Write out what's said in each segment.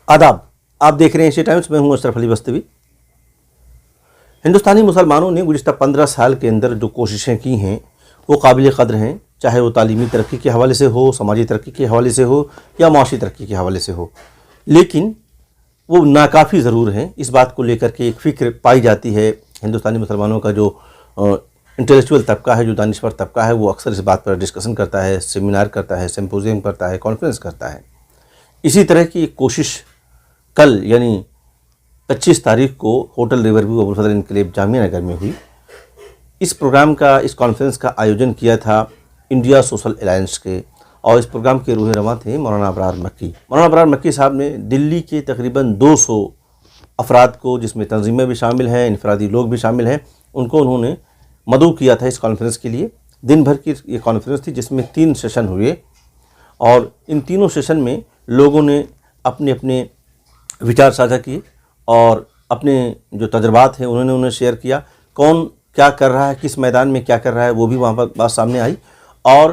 आदाब, आप देख रहे हैं एशिया टाइम्स। मैं हूं अशरफ अली बस्तवी। हिंदुस्तानी मुसलमानों ने गुज़िश्ता 15 साल के अंदर जो कोशिशें की हैं वो काबिल क़द्र हैं, चाहे वो तालीमी तरक्की के हवाले से हो, समाजी तरक्की के हवाले से हो या माशी तरक्की के हवाले से हो, लेकिन वो नाकाफ़ी ज़रूर हैं। इस बात को लेकर के एक फ़िक्र पाई जाती है। हिंदुस्तानी मुसलमानों का जो इंटेलेक्चुअल तबका है, जो दानिश्वर तबका है, वो अक्सर इस बात पर डिस्कशन करता है, सेमिनार करता है, सिम्पोजियम करता है, कॉन्फ्रेंस करता है। इसी तरह की एक कोशिश कल यानी 25 तारीख को होटल रिवरव्यू अबुल फजल इनकलेब जामिया नगर में हुई। इस प्रोग्राम का, इस कॉन्फ्रेंस का आयोजन किया था इंडिया सोशल अलायंस के, और इस प्रोग्राम के रूह रवां थे मौलाना अबरार मक्की। मौलाना अबरार मक्की साहब ने दिल्ली के तकरीबन 200 अफराद को, जिसमें तंजीमें भी शामिल हैं, इनफरादी लोग भी शामिल हैं, उनको उन्होंने मदऊ किया था इस कॉन्फ्रेंस के लिए। दिन भर की ये कॉन्फ्रेंस थी जिसमें 3 सेशन हुए, और इन तीनों सेशन में लोगों ने अपने अपने विचार साझा किए और अपने जो तजर्बात हैं उन्हें शेयर किया। कौन क्या कर रहा है, किस मैदान में क्या कर रहा है, वो भी वहाँ पर बात सामने आई। और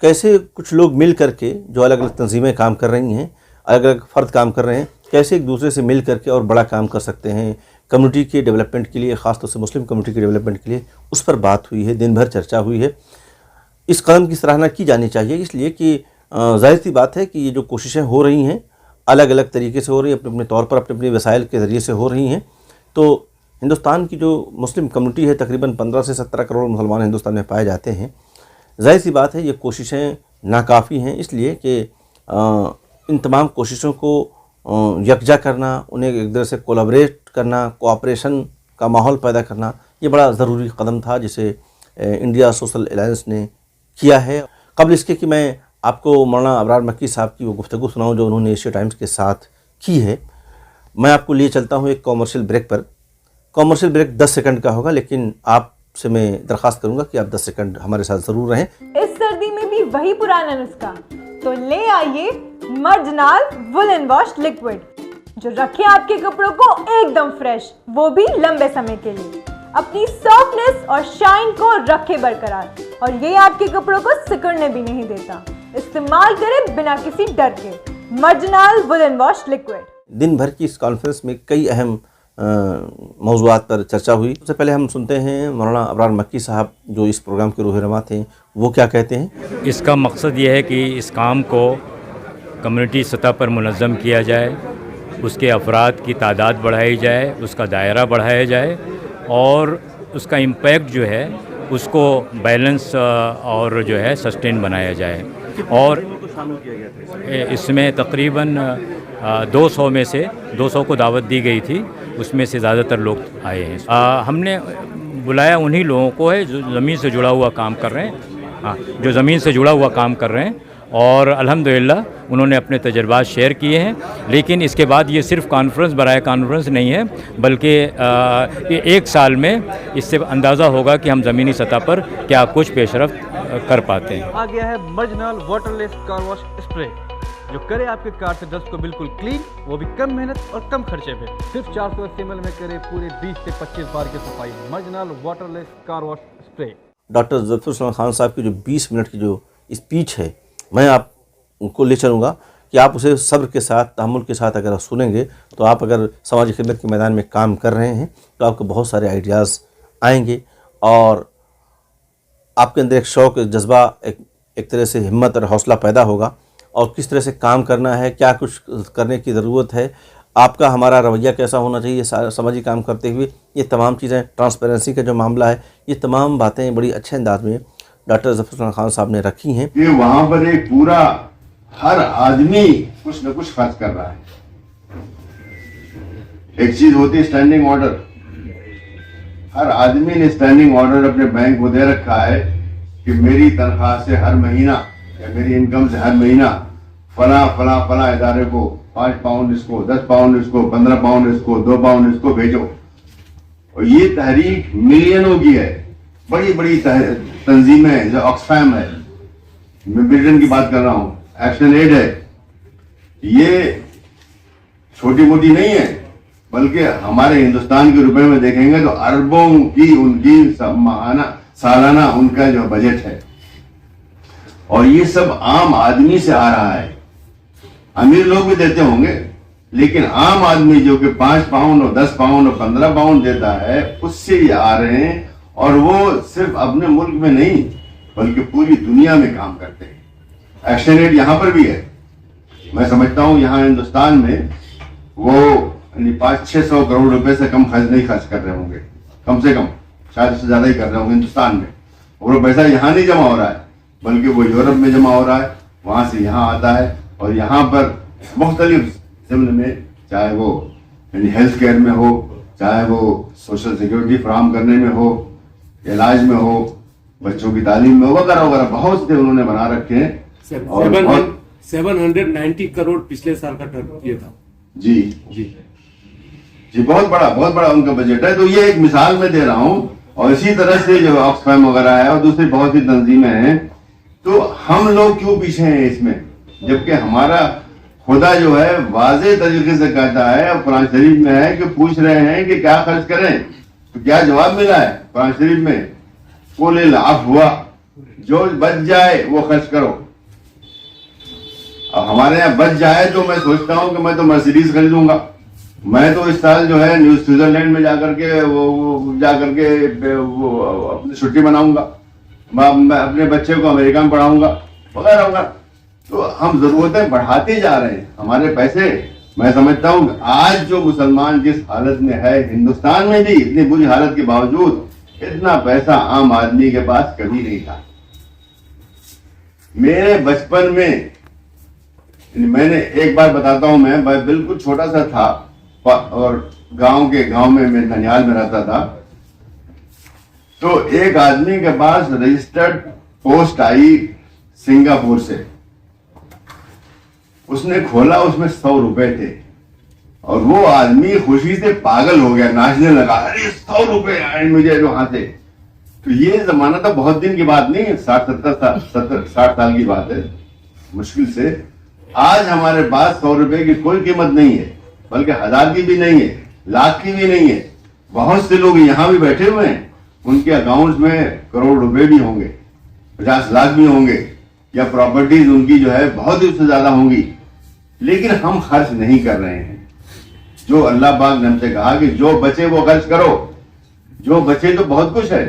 कैसे कुछ लोग मिल करके, जो अलग अलग तंजीमें काम कर रही हैं, अलग अलग फ़र्द काम कर रहे हैं, कैसे एक दूसरे से मिल करके और बड़ा काम कर सकते हैं कम्युनिटी के डेवलपमेंट के लिए, ख़ासतौर से मुस्लिम कम्युनिटी के डेवलपमेंट के लिए। उस पर बात हुई है, दिन भर चर्चा हुई है। इस कदम की सराहना की जानी चाहिए, इसलिए कि ज़ाहिर सी बात है कि ये जो कोशिशें हो रही हैं अलग अलग तरीके से हो रही हैं, अपने अपने तौर पर, अपने अपने वसाइल के ज़रिए से हो रही हैं। तो हिंदुस्तान की जो मुस्लिम कम्युनिटी है, तकरीबन 15 से 17 करोड़ मुसलमान हिंदुस्तान में पाए जाते हैं। ज़ाहिर सी बात है ये कोशिशें नाकाफ़ी हैं, इसलिए कि इन तमाम कोशिशों को यकजा करना, उन्हें एक दूसरे से कोलैबोरेट करना, कोऑपरेशन का माहौल पैदा करना, ये बड़ा ज़रूरी कदम था जिसे इंडिया सोशल अलायंस ने किया है। कबल इसके कि मैं आपको मौलाना अबरार मक्की साहब की वो गुफ्तगू सुनाऊं जो उन्होंने एशिया टाइम्स के साथ की है, मैं आपको लिए चलता हूं एक कॉमर्शियल ब्रेक पर। कॉमर्शियल ब्रेक 10 सेकंड का होगा, लेकिन आपसे मैं दरख्वास्त करूंगा कि आप 10 सेकंड हमारे साथ ज़रूर रहें। इस सर्दी में भी वही पुराना नुस्खा, तो ले आइए मर्जनाल वुलन वॉश लिक्विड, जो रखे आपके कपड़ों को एकदम फ्रेश, वो भी लंबे समय के लिए। अपनी सॉफ्टनेस और शाइन को रखे बरकरार, और ये आपके कपड़ों को सिकुड़ने भी नहीं देता। इस्तेमाल करें बिना किसी डर के मर्जनाल वुलन वॉश लिक्विड। दिन भर की इस कॉन्फ्रेंस में कई अहम मौज़ूआत पर चर्चा हुई। सबसे पहले हम सुनते हैं मौलाना अबरार मक्की साहब जो इस प्रोग्राम के रूह रवां थे, वो क्या कहते हैं। इसका मकसद ये है कि इस काम को कम्युनिटी सतह पर मुनज़्ज़म किया जाए, उसके अफराद की तादाद बढ़ाई जाए, उसका दायरा बढ़ाया जाए, और उसका इम्पैक्ट जो है उसको बैलेंस और जो है सस्टेन बनाया जाए। और इसमें तकरीबन 200 में से 200 को दावत दी गई थी, उसमें से ज़्यादातर लोग आए हैं। हमने बुलाया उन्हीं लोगों को है जो ज़मीन से जुड़ा हुआ काम कर रहे हैं, हाँ, जो ज़मीन से जुड़ा हुआ काम कर रहे हैं, और अल्हम्दुलिल्लाह उन्होंने अपने तजर्बात शेयर किए हैं। लेकिन इसके बाद ये सिर्फ कॉन्फ्रेंस बराए कॉन्फ्रेंस नहीं है, बल्कि ये 1 साल में इससे अंदाज़ा होगा कि हम ज़मीनी सतह पर क्या कुछ पेशरफ्त कर पाते हैं। आ गया है मर्जनाल वाटरलेस कार वॉश स्प्रे, जो करे आपके कार से डस्ट को बिल्कुल क्लीन, वो भी कम मेहनत और कम खर्चे में। सिर्फ 480 ml में करे पूरे 20 से 25 बार की सफाई। मर्जनाल waterless car wash spray. Doctor Zafar Usman Khan साहब की जो 20 मिनट की जो स्पीच है, मैं आपको ले चलूँगा कि आप उसे सब्र के साथ, तहम्मुल के साथ अगर आप सुनेंगे, तो आप अगर समाजी खिदमत के मैदान में काम कर रहे हैं तो आपको बहुत सारे आइडियाज़ आएंगे, और आपके अंदर एक शौक़, एक जज्बा, एक तरह से हिम्मत और हौसला पैदा होगा, और किस तरह से काम करना है, क्या कुछ करने की ज़रूरत है, आपका हमारा रवैया कैसा होना चाहिए समाजी काम करते हुए। ये तमाम चीज़ें, ट्रांसपेरेंसी का जो मामला है, ये तमाम बातें बड़ी अच्छे अंदाज में डॉक्टर ज़फ़र उस्मान खान साहब ने रखी हैं। कि वहां पर एक पूरा हर आदमी कुछ न कुछ खर्च कर रहा है। एक चीज होती है स्टैंडिंग ऑर्डर। हर आदमी ने स्टैंडिंग ऑर्डर अपने बैंक को दे रखा है कि मेरी तनख्वाह से हर महीना या मेरी इनकम से हर महीना फला फला फला इदारे को 5 पाउंड इसको, 10 पाउंड इसको, 15 पाउंड इसको, 2 पाउंड इसको भेजो। और ये तहरीक मिलियनों की है, बड़ी बड़ी तंजीमें हैं, जो ऑक्सफैम है, मैं ब्रिटेन की बात कर रहा हूँ, एक्शन एड है, ये छोटी मोटी नहीं है, बल्कि हमारे हिंदुस्तान के रुपए में देखेंगे तो अरबों की उनकी सालाना उनका जो बजट है, और ये सब आम आदमी से आ रहा है। अमीर लोग भी देते होंगे, लेकिन आम आदमी जो कि 5 पाउंड और 10 पाउंड और 15 पाउंड देता है, उससे ये आ रहे हैं। और वो सिर्फ अपने मुल्क में नहीं बल्कि पूरी दुनिया में काम करते हैं। एक्शन एड यहाँ पर भी है। मैं समझता हूँ यहाँ हिंदुस्तान में वो 500-600 करोड़ रुपए से कम नहीं खर्च कर रहे होंगे, कम से कम, शायद इससे ज्यादा ही कर रहे होंगे हिंदुस्तान में। और वो पैसा यहाँ नहीं जमा हो रहा है बल्कि वो यूरोप में जमा हो रहा है, वहां से यहाँ आता है। और यहाँ पर मुख्तलिफ सिविल में, चाहे वो हेल्थ केयर में हो, चाहे वो सोशल सिक्योरिटी फराहम करने में हो, इलाज में हो, बच्चों की तालीम में हो, वगैरह वगैरह बहुत से उन्होंने बना रखे हैं। और 790 करोड़ पिछले साल का ये था। जी जी जी, बहुत बड़ा उनका बजट है। तो ये एक मिसाल मैं दे रहा हूँ। और इसी तरह से जो ऑक्सफैम वगैरह है और दूसरी बहुत सी तंजीमें हैं, तो हम लोग क्यों पीछे हैं इसमें, जबकि हमारा खुदा जो है वाज़े तरीके से कहता है, और कुरान शरीफ में है कि पूछ रहे हैं कि क्या खर्च करें, तो क्या जवाब मिला है कुरान शरीफ में? कुल अफ़्वा, जो बच जाए वो खर्च करो। अब हमारे यहाँ बच जाए तो मैं सोचता हूँ कि मैं तो मर्सिडीज खरीदूंगा। मैं तो इस साल जो है स्विट्जरलैंड में जाकर के वो अपनी छुट्टी मनाऊंगा। मैं अपने बच्चे को अमेरिका में पढ़ाऊंगा, वगैरह वगैरह। तो हम जरूरतें बढ़ाते जा रहे हैं, हमारे पैसे। मैं समझता हूँ आज जो मुसलमान जिस हालत में है, हिंदुस्तान में भी इतनी बुरी हालत के बावजूद इतना पैसा आम आदमी के पास कभी नहीं था। मेरे बचपन में, मैंने एक बार बताता हूं, मैं बिल्कुल छोटा सा था और गांव में मैं ननिहाल में रहता था। तो एक आदमी के पास रजिस्टर्ड पोस्ट आई सिंगापुर से। उसने खोला, उसमें 100 रुपए थे और वो आदमी खुशी से पागल हो गया, नाचने लगा, अरे 100 रुपए आए मुझे वहां से। तो ये जमाना तो बहुत दिन की बात नहीं है, 60 साल की बात है मुश्किल से। आज हमारे पास 100 रुपए की कोई कीमत नहीं है, बल्कि 1000 की भी नहीं है, लाख की भी नहीं है। बहुत से लोग यहाँ भी बैठे हुए हैं, उनके अकाउंट्स में करोड़ रुपए भी होंगे, 50 लाख भी होंगे, या प्रॉपर्टीज उनकी जो है बहुत ही उससे ज्यादा होंगी, लेकिन हम खर्च नहीं कर रहे हैं। जो अल्लाह पाक ने हमसे कहा कि जो बचे वो खर्च करो, जो बचे तो बहुत कुछ है,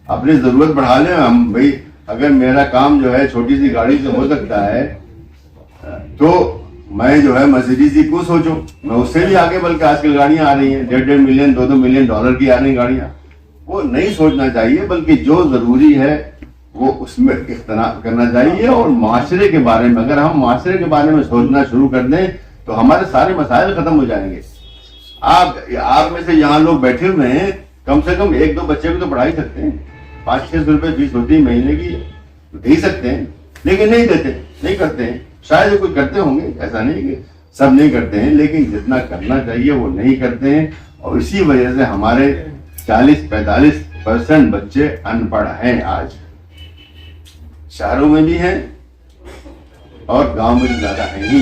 अपनी जरूरत बढ़ा लें। हम भाई, अगर मेरा काम जो है छोटी सी गाड़ी से हो सकता है, तो मैं जो है मर्सिडीज ही क्यों सोचूं, मैं उससे भी आगे, बल्कि आजकल गाड़ियां आ रही हैं 1.5 मिलियन 2-2 मिलियन डॉलर की आ रही गाड़ियां। वो नहीं सोचना चाहिए, बल्कि जो जरूरी है वो उसमें इख्तनाम करना चाहिए। और माशरे के बारे में, अगर हम माशरे के बारे में सोचना शुरू कर दें तो हमारे सारे मसाइल खत्म हो जाएंगे। आप में से यहाँ लोग बैठे हुए हैं, कम से कम 1-2 बच्चे को तो पढ़ा ही सकते हैं। 500-600 रुपए फीस होती है महीने की, तो दे ही सकते हैं, लेकिन नहीं देते, नहीं करते हैं। शायद कोई करते होंगे, ऐसा नहीं कि सब नहीं करते हैं, लेकिन जितना करना चाहिए वो नहीं करते हैं। और इसी वजह से हमारे 40-45% बच्चे अनपढ़ हैं। आज शहरों में भी हैं और गांव में ज्यादा है ही,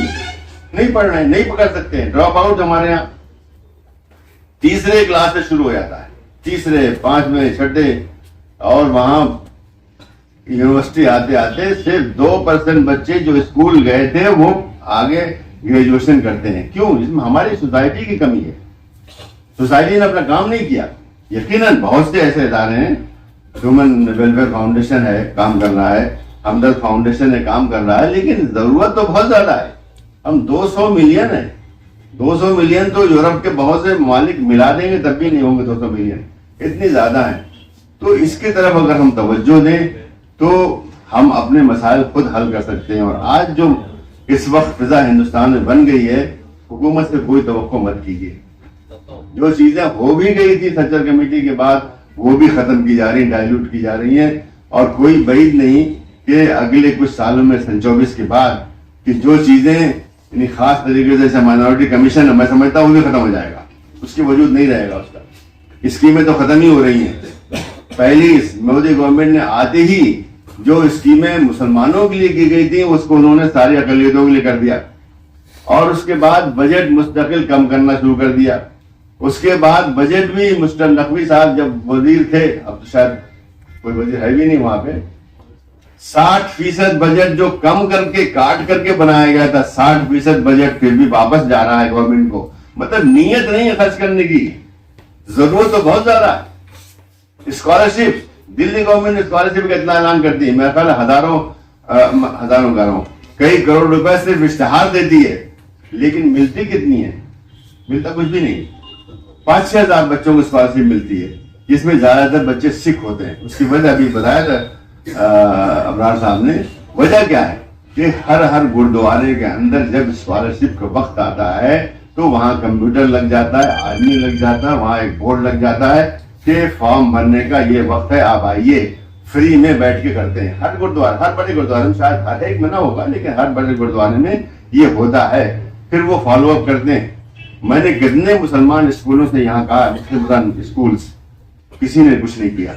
नहीं पढ़ रहे हैं, नहीं पकड़ सकते हैं। ड्रॉप आउट हमारे यहाँ तीसरे क्लास से शुरू हो जाता है, तीसरे, 5वें, 6ठे, और वहां यूनिवर्सिटी आते आते सिर्फ 2% बच्चे जो स्कूल गए थे वो आगे ग्रेजुएशन करते हैं। क्यों? इसमें हमारी सोसाइटी की कमी है, सोसाइटी ने अपना काम नहीं किया। यकीनन बहुत से ऐसे इदारे हैं, ह्यूमन वेलफेयर फाउंडेशन है, काम कर रहा है, हमदर्द फाउंडेशन है, काम कर रहा है, लेकिन जरूरत तो बहुत ज्यादा है। हम 200 मिलियन है, 200 मिलियन तो यूरोप के बहुत से ममालिक मिला देंगे तब भी नहीं होंगे 200 मिलियन, इतनी ज्यादा है। तो इसकी तरफ अगर हम तवज्जो दें तो हम अपने मसाइल खुद हल कर सकते हैं। और आज जो इस वक्त फिजा हिंदुस्तान में बन गई है, हुकूमत से कोई तवक्को मत कीजिए। जो चीजें हो भी गई थी सच्चर कमेटी के बाद, वो भी खत्म की जा रही, डाइल्यूट की जा रही हैं। और कोई बैद नहीं कि अगले कुछ सालों में सन 24 के बाद कि जो चीजें खास तरीके से, जैसे माइनॉरिटी कमीशन, मैं समझता हूँ वो भी खत्म हो जाएगा, उसकी वजूद नहीं रहेगा उसका। स्कीमें तो खत्म ही हो रही हैं। पहली मोदी गवर्नमेंट ने आते ही जो स्कीमें मुसलमानों के लिए की गई थी उसको उन्होंने सारी अकलियतों के लिए कर दिया, और उसके बाद बजट मुस्तकिल कम करना शुरू कर दिया। उसके बाद बजट भी मुस्टर नकवी साहब जब वजीर थे, अब तो शायद कोई वजीर है भी नहीं वहां पे, 60% बजट जो कम करके काट करके बनाया गया था, 60% बजट फिर भी वापस जा रहा है गवर्नमेंट को। मतलब नीयत नहीं है खर्च करने की, जरूरत तो बहुत ज्यादा है। स्कॉलरशिप, दिल्ली गवर्नमेंट स्कॉलरशिप का इतना ऐलान करती है, मेरा ख्याल हजारों कह रहा हूं, कई करोड़ रुपए सिर्फ इश्तेहार देती है, लेकिन मिलती कितनी है? मिलता कुछ भी नहीं। 5-6 हजार बच्चों को स्कॉलरशिप मिलती है, जिसमें ज्यादातर बच्चे सिख होते हैं। उसकी वजह अभी बताया था अबरार साहब ने। वजह क्या है कि हर गुरुद्वारे के अंदर जब स्कॉलरशिप का वक्त आता है तो वहां कंप्यूटर लग जाता है, आदमी लग जाता है, वहां एक बोर्ड लग जाता है कि फॉर्म भरने का ये वक्त है, आप आइए। फ्री में बैठ के करते हैं हर गुरुद्वारा, हर बड़े गुरुद्वारे में, शायद हर एक में ना होगा, लेकिन हर बड़े गुरुद्वारे में ये होता है। फिर वो फॉलो अप करते हैं। मैंने कितने मुसलमान स्कूलों से यहाँ कहा, मुसलमान स्कूल्स, किसी ने कुछ नहीं किया,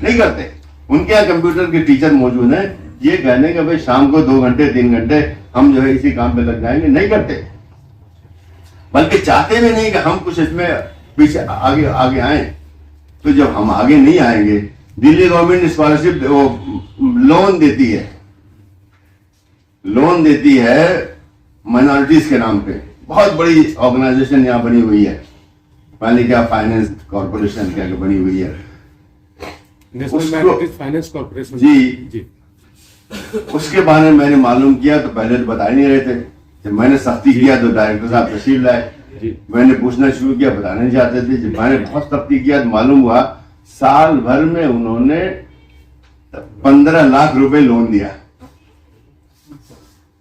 नहीं करते। उनके यहाँ कंप्यूटर के टीचर मौजूद हैं, ये कहने का भाई शाम को 2 घंटे 3 घंटे हम जो है इसी काम पे लग जाएंगे, नहीं करते। बल्कि चाहते भी नहीं कि हम कुछ इसमें पीछे आगे आए। तो जब हम आगे नहीं आएंगे, दिल्ली गवर्नमेंट स्कॉलरशिप लोन देती है माइनॉरिटीज के नाम पे। बहुत बड़ी ऑर्गेनाइजेशन यहाँ बनी हुई है, पहले क्या फाइनेंस कॉर्पोरेशन क्या बनी हुई है, नेशनल माइनॉरिटीज फाइनेंस कॉर्पोरेशन। जी। उसके बारे में मैंने मालूम किया तो पहले तो बता ही नहीं रहे थे। जब मैंने सख्ती किया तो डायरेक्टर साहब तशरीफ लाए, मैंने पूछना शुरू किया, बताना नहीं चाहते थे। जब मैंने बहुत सख्ती किया तो मालूम हुआ साल भर में उन्होंने 15 लाख रुपए लोन दिया।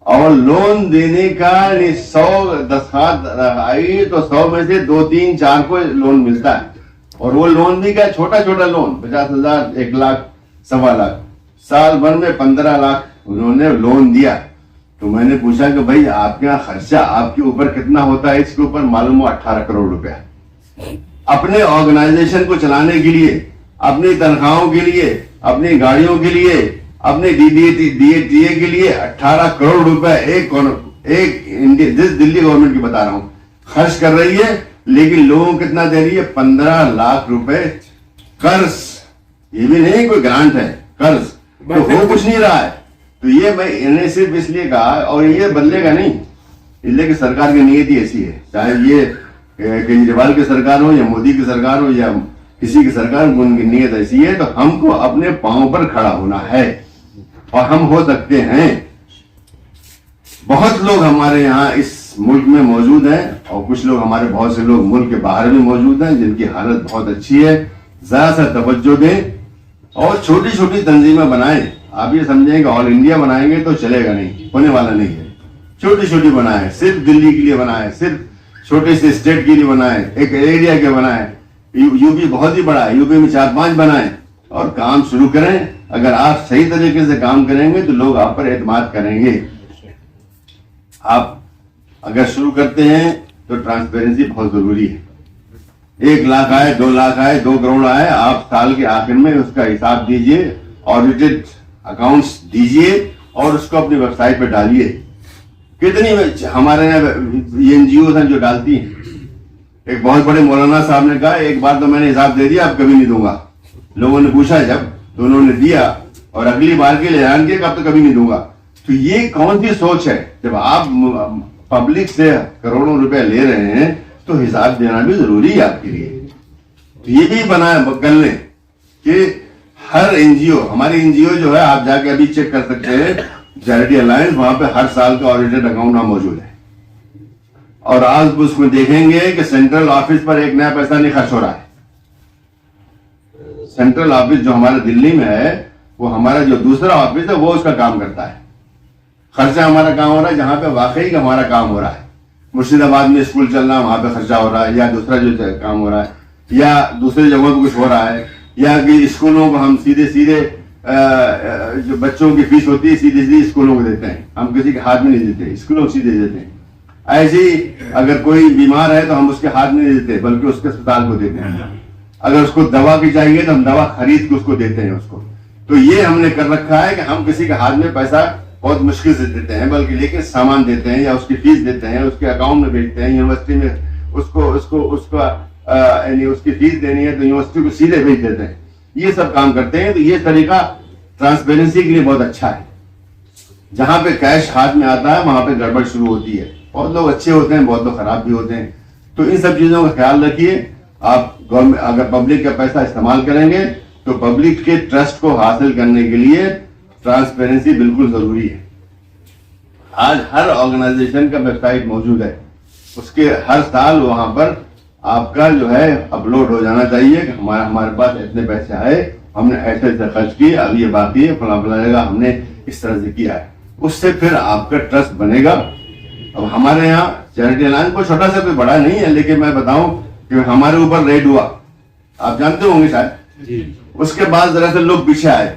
और लोन देने का 100 दस्खत आई तो 100 में से 2, 3, 4 को लोन मिलता है। और वो लोन भी क्या, छोटा छोटा लोन, 50,000, 1 लाख, 1.25 लाख। साल भर में 15 लाख उन्होंने लोन दिया। तो मैंने पूछा कि भाई आपके यहाँ खर्चा आपके ऊपर कितना होता है? इसके ऊपर मालूम हुआ 18 करोड़ रुपया। अपने ऑर्गेनाइजेशन को चलाने के लिए, अपनी तनख्वाहों के लिए, अपनी गाड़ियों के लिए, अपने DDA के लिए 18 करोड़ रुपए एक दिल्ली गवर्नमेंट की बता रहा हूं खर्च कर रही है। लेकिन लोगों को कितना दे रही है? 15 लाख रुपए कर्ज। ये भी नहीं कोई ग्रांट है, कर्ज। तो हो कुछ नहीं रहा है। तो ये मैं इन्हें सिर्फ इसलिए कहा, और ये बदलेगा नहीं, इसलिए कि सरकार की नीयत ही ऐसी है। चाहे ये केजरीवाल की सरकार हो या मोदी की सरकार हो या किसी की सरकार, उनकी नीयत ऐसी है। तो हमको अपने पांव पर खड़ा होना है और हम हो सकते हैं। बहुत लोग हमारे यहाँ इस मुल्क में मौजूद हैं और कुछ लोग हमारे, बहुत से लोग मुल्क के बाहर भी मौजूद हैं जिनकी हालत बहुत अच्छी है। जरा सा तवज्जो दें और छोटी छोटी तंजीमें बनाएं। आप ये समझें कि ऑल इंडिया बनाएंगे तो चलेगा नहीं, होने वाला नहीं है। छोटी छोटी बनाएं, सिर्फ दिल्ली के लिए बनाएं, सिर्फ छोटे से स्टेट के लिए बनाएं, एक एरिया के बनाएं। यूपी बहुत ही बड़ा है, यूपी में 4-5 बनाएं और काम शुरू करें। अगर आप सही तरीके से काम करेंगे तो लोग आप पर एतमाद करेंगे। आप अगर शुरू करते हैं तो ट्रांसपेरेंसी बहुत जरूरी है। 1 लाख आए, 2 लाख आए, 2 करोड़ आए, आप साल के आखिर में उसका हिसाब दीजिए, ऑडिटेड अकाउंट्स दीजिए और उसको अपनी वेबसाइट पे डालिए। कितनी हमारे यहाँ NGOs हैं जो डालती हैं। एक बहुत बड़े मौलाना साहब ने कहा, एक बार तो मैंने हिसाब दे दिया, अब कभी नहीं दूंगा। लोगों ने पूछा जब, तो उन्होंने दिया और अगली बार के लिए ऐलान किया कि अब तो कभी नहीं दूंगा। तो ये कौन सी सोच है? जब आप पब्लिक से करोड़ों रुपए ले रहे हैं तो हिसाब देना भी जरूरी है आपके लिए। तो ये भी बनाया कर लें कि हर NGO, हमारी NGO जो है, आप जाके अभी चेक कर सकते हैं, चैरिटी अलायंस, वहां पे हर साल का ऑडिटेड अकाउंट वहां मौजूद है। और आज उसमें देखेंगे कि सेंट्रल ऑफिस पर एक नया पैसा नहीं खर्च हो रहा है। सेंट्रल ऑफिस जो हमारा दिल्ली में है, वो हमारा जो दूसरा ऑफिस है वो उसका काम करता है। खर्चा हमारा काम हो रहा है जहां पे वाकई का हमारा काम हो रहा है। मुर्शिदाबाद में स्कूल चल रहा है, वहां पे खर्चा हो रहा है, या दूसरा जो काम हो रहा है, या दूसरी जगहों पर कुछ हो रहा है, या कि स्कूलों को हम सीधे जो बच्चों की फीस होती है सीधे स्कूलों को देते हैं। हम किसी के हाथ में नहीं देते, स्कूलों को सीधे देते हैं। ऐसे ही अगर कोई बीमार है तो हम उसके हाथ में नहीं देते, बल्कि उसके अस्पताल को देते हैं। अगर उसको दवा की चाहिए तो हम दवा खरीद के उसको देते हैं उसको। तो ये हमने कर रखा है कि हम किसी के हाथ में पैसा बहुत मुश्किल से देते हैं, बल्कि लेकिन सामान देते हैं या उसकी फीस देते हैं, उसके अकाउंट में भेजते हैं। यूनिवर्सिटी में उसको यानी उसकी फीस देनी है तो यूनिवर्सिटी को सीधे भेज देते हैं। ये सब काम करते हैं। तो ये तरीका ट्रांसपेरेंसी के लिए बहुत अच्छा है। जहां पे कैश हाथ में आता है वहां पे गड़बड़ शुरू होती है। बहुत लोग अच्छे होते हैं, बहुत लोग खराब भी होते हैं। तो इन सब चीजों का ख्याल रखिए। आप गवर्नमेंट अगर पब्लिक का पैसा इस्तेमाल करेंगे तो पब्लिक के ट्रस्ट को हासिल करने के लिए ट्रांसपेरेंसी बिल्कुल जरूरी है। आज हर ऑर्गेनाइजेशन का वेबसाइट मौजूद है, उसके हर साल वहां पर आपका जो है अपलोड हो जाना चाहिए कि हमारे पास इतने पैसे आए, हमने ऐसे ऐसे खर्च किए, अब ये बाकी है, फला फला जगह हमने इस तरह से किया है। उससे फिर आपका ट्रस्ट बनेगा। अब हमारे यहाँ चैरिटी अलायंस को छोटा सा कोई बड़ा नहीं है, लेकिन मैं बताऊं कि हमारे ऊपर रेड हुआ, आप जानते होंगे शायद। उसके बाद जरा से लोग पीछे आए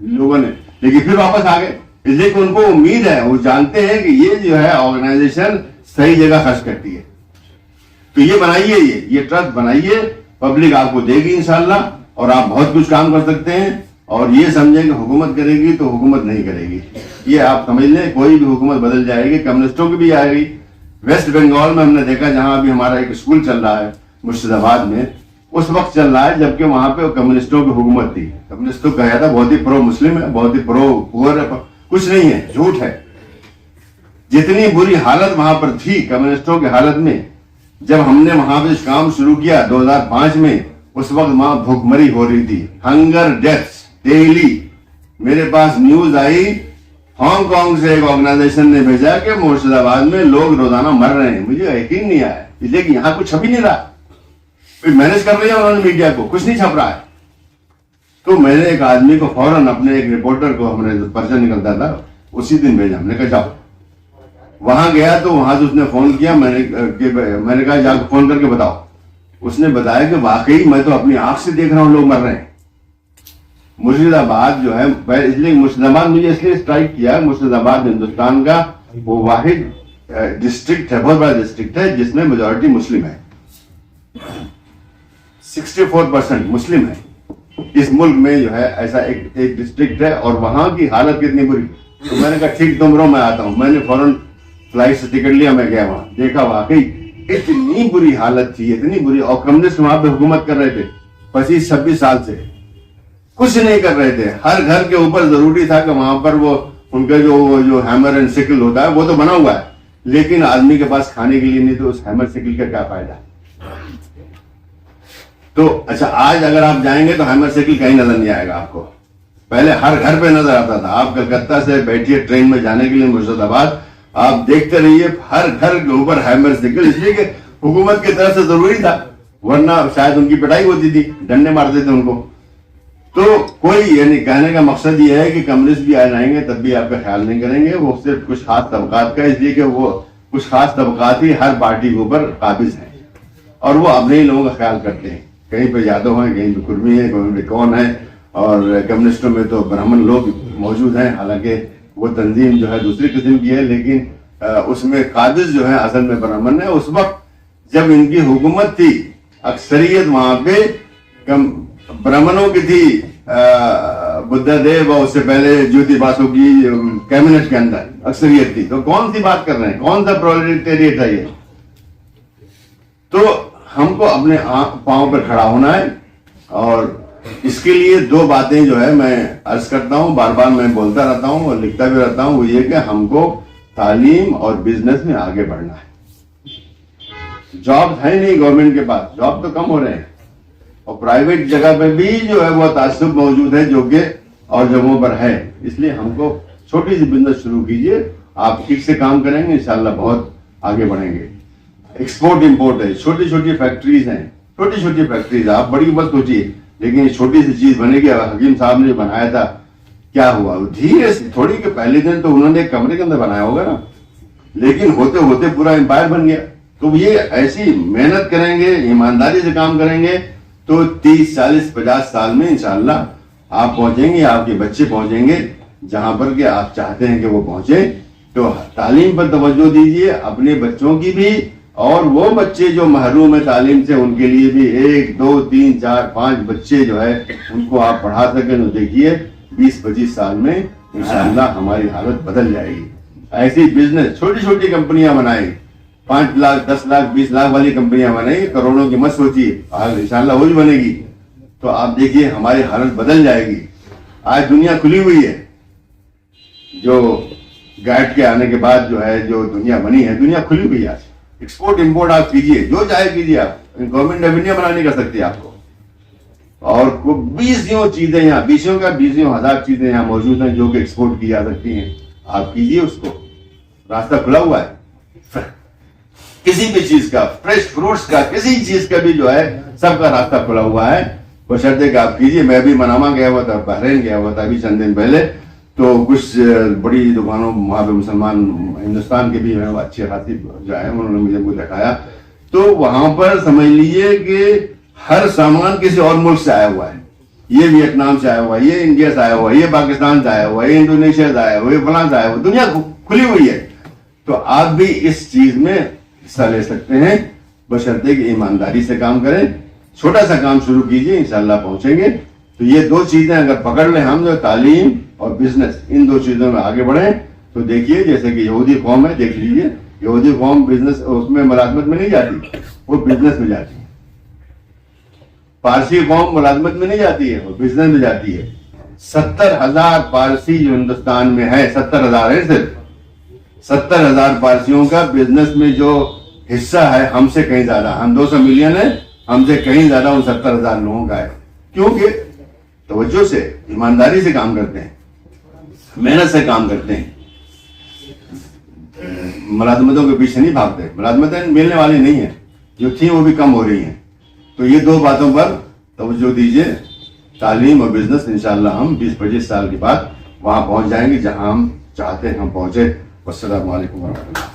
लोगों ने, लेकिन फिर वापस आ गए, इसलिए कि उनको उम्मीद है, वो जानते हैं कि ये जो है ऑर्गेनाइजेशन सही जगह खर्च करती है। तो ये बनाइए, ये ट्रस्ट बनाइए, पब्लिक आपको देगी इंशाल्लाह, और आप बहुत कुछ काम कर सकते हैं। और ये समझें कि हुकूमत करेगी तो हुकूमत नहीं करेगी, ये आप समझ लें। कोई भी हुकूमत बदल जाएगी, कम्युनिस्टों की भी आएगी। वेस्ट बंगाल में हमने देखा, जहां अभी हमारा एक स्कूल चल रहा है मुर्शिदाबाद में, उस वक्त चल रहा है जबकि वहां पे कम्युनिस्टों की हुकूमत थी। कम्युनिस्टों कहा था बहुत ही प्रो मुस्लिम है, बहुत ही प्रो पुअर है, कुछ नहीं है, झूठ है। जितनी बुरी हालत वहां पर थी कम्युनिस्टों की हालत में, जब हमने वहां पे काम शुरू किया 2005 में, उस वक्त वहां भूखमरी हो रही थी, हंगर डेथ्स डेली। मेरे पास न्यूज आई, हांगकांग से एक ऑर्गेनाइजेशन ने भेजा कि मुर्शिदाबाद में लोग रोजाना मर रहे हैं। मुझे यकीन नहीं आया, इसलिए कि यहाँ कुछ छप ही नहीं रहा। मैनेज कर रही है उन्होंने मीडिया को, कुछ नहीं छप रहा है। तो मैंने एक आदमी को फौरन, अपने एक रिपोर्टर को, हमने पर्चा निकलता था उसी दिन भेजा, हमने कहा जाओ। वहां गया तो वहां से उसने फोन किया, मैंने कहा जाकर फोन करके बताओ। उसने बताया कि वाकई मैं तो अपनी आंख से देख रहा हूं लोग मर रहे हैं। मुर्शिदाबाद जो है, इसलिए मुर्शिदाबाद मुझे इसलिए स्ट्राइक किया, मुर्शिदाबाद हिंदुस्तान का वो वाहिद डिस्ट्रिक्ट है, बहुत बड़ा डिस्ट्रिक्ट है जिसमें मेजॉरिटी मुस्लिम है। 64% मुस्लिम है इस मुल्क में, जो है ऐसा एक डिस्ट्रिक्ट है, और वहां की हालत कितनी बुरी। तो मैंने कहा ठीक, तुम रहो, मैं आता हूं। मैंने फौरन फ्लाइट से टिकट लिया, मैं गया वहां, देखा वाकई इतनी बुरी हालत थी, इतनी बुरी। और कम्युनिस्ट वहां पे हुकूमत कर रहे थे 25-26 साल से, कुछ नहीं कर रहे थे। हर घर के ऊपर जरूरी था कि वहां पर वो उनका जो हैमर एंड सिकल होता है वो तो बना हुआ है, लेकिन आदमी के पास खाने के लिए नहीं, तो उस हैमर सिकल का क्या फायदा। तो अच्छा, आज अगर आप जाएंगे तो हैमर सिकल कहीं नजर नहीं आएगा आपको। पहले हर घर पे नजर आता था। आप कलकत्ता से बैठिए ट्रेन में जाने के लिए मुर्शिदाबाद, आप देखते रहिए हर घर के ऊपर हैमर सिकल, इसलिए कि हुकूमत की तरफ से जरूरी था, वरना शायद उनकी पिटाई होती थी, डंडे मारते थे उनको। तो कोई, यानी कहने का मकसद ये है कि कम्युनिस्ट भी आ जाएंगे तब भी आपका ख्याल नहीं करेंगे, वो सिर्फ कुछ खास तबकात का, इसलिए कि वो कुछ खास तबकात ही हर पार्टी के ऊपर काबिज है, और वो अपने ही लोगों का ख्याल करते हैं। कहीं पे यादव हैं, कहीं पे कुर्मी है, कहीं पे कौन है, और कम्युनिस्टों में तो ब्राह्मण लोग मौजूद हैं। हालांकि वो तंजीम जो है दूसरी किस्म की है, लेकिन उसमें काबिज जो है असल में ब्राह्मण है। उस वक्त जब इनकी हुकूमत थी, अक्सरियत वहां पे ब्राह्मणों की थी, बुद्धदेव और उससे पहले ज्योति बासु की कैबिनेट के अंदर अक्सरियत थी। तो कौन सी बात कर रहे हैं, कौन सा प्रोलेटेरिएट है ये। तो हमको अपने पांव पर खड़ा होना है, और इसके लिए दो बातें जो है मैं अर्ज करता हूं, बार बार मैं बोलता रहता हूं और लिखता भी रहता हूं, वो ये कि हमको तालीम और बिजनेस में आगे बढ़ना है। जॉब है नहीं गवर्नमेंट के पास, जॉब तो कम हो रहे हैं, और प्राइवेट जगह पे भी जो है वो तासुब मौजूद है जो कि और जगहों पर है। इसलिए हमको छोटी सी बिजनेस शुरू कीजिए, आप ठीक से काम करेंगे इंशाल्लाह बहुत आगे बढ़ेंगे। एक्सपोर्ट इंपोर्ट है, छोटी छोटी फैक्ट्रीज हैं, छोटी छोटी फैक्ट्रीज, आप बड़ी मत सोचिए, लेकिन छोटी सी चीज बनेगी। हकीम साहब ने बनाया था, क्या हुआ, धीरे से, थोड़ी के पहले दिन तो उन्होंने एक कमरे के अंदर बनाया होगा ना, लेकिन होते होते पूरा एम्पायर बन गया। तो ये ऐसी मेहनत करेंगे, ईमानदारी से काम करेंगे तो 30, 40, 50 साल में इंशाल्लाह आप पहुंचेंगे, आपके बच्चे पहुंचेंगे जहां पर के आप चाहते हैं कि वो पहुंचे। तो तालीम पर तवज्जो दीजिए, अपने बच्चों की भी, और वो बच्चे जो महरूम है तालीम से उनके लिए भी 1, 2, 3, 4, 5 बच्चे जो है उनको आप पढ़ा सकें। तो देखिए 20-25 साल में इंशाल्लाह हमारी हालत बदल जाएगी। ऐसी बिजनेस छोटी छोटी कंपनियां बनाएं, 5 लाख, 10 लाख, 20 लाख वाली कंपनियां बनाएंगे, करोड़ों की मत सोचिए, इंशाल्लाह वो भी बनेगी। तो आप देखिए हमारी हालत बदल जाएगी। आज दुनिया खुली हुई है। जो गाइड के आने के बाद जो है जो दुनिया बनी है, दुनिया खुली हुई है। आज एक्सपोर्ट इंपोर्ट आप कीजिए, जो चाहे कीजिए आप, गवर्नमेंट रेवेन्यू बना नहीं कर सकती आपको। और 20 चीजें यहाँ, 20,000 चीजें यहाँ मौजूद हैं जो कि एक्सपोर्ट की जा सकती हैं। आप कीजिए, उसको रास्ता खुला हुआ है। किसी भी चीज का, फ्रेश फ्रूट्स का, किसी चीज का भी जो है सबका रास्ता खुला हुआ है, बशर्ते कि आप कीजिए। मैं भी मनामा गया हुआ था, बहरीन गया हुआ था अभी चंद दिन पहले, तो कुछ बड़ी दुकानों वहां पे मुसलमान हिंदुस्तान के भी हैं, अच्छी खासी जो है, उन्होंने मुझे वो दिखाया। तो वहां पर समझ लीजिए कि हर सामान किसी और मुल्क से आया हुआ है। ये वियतनाम से आया हुआ है, ये इंडिया से आया हुआ है, ये पाकिस्तान से आया हुआ है, ये इंडोनेशिया से आया हुआ है, ये फलां से आया हुआ है। दुनिया खुली हुई है। तो आप भी इस चीज में हिस्सा ले सकते हैं, बशर्ते कि ईमानदारी से काम करें। छोटा सा काम शुरू कीजिए, इंशाल्लाह पहुंचेंगे। तो ये 2 चीजें अगर पकड़ लें हम, जो तालीम और बिजनेस, इन 2 चीजों में आगे बढ़े, तो देखिए जैसे कि यहूदी कौम है, देख लीजिए, यहूदी कौम बिजनेस उसमें मुलाजमत में नहीं जाती, वो बिजनेस में जाती है। पारसी कौम मुलाजमत में नहीं जाती है, वो बिजनेस में जाती है। 70,000 पारसी जो हिंदुस्तान में है, 70,000 है सिर्फ, 70,000 पारसियों का बिजनेस में जो हिस्सा है हमसे कहीं ज्यादा, हम 200 मिलियन है, हमसे कहीं ज्यादा उन 70,000 लोगों का है। क्योंकि तवज्जो से, ईमानदारी से काम करते हैं, मेहनत से काम करते हैं, मुलाजमतों के पीछे नहीं भागते। मुलाजमतें मिलने वाली नहीं है, जो थी वो भी कम हो रही हैं। तो ये 2 बातों पर तवज्जो दीजिए, तालीम और बिजनेस। इंशाल्लाह हम 20-25 साल के बाद वहां पहुंच जाएंगे जहां हम चाहते हैं हम पहुंचे। वस्सलामु अलैकुम वरहमतुल्लाह।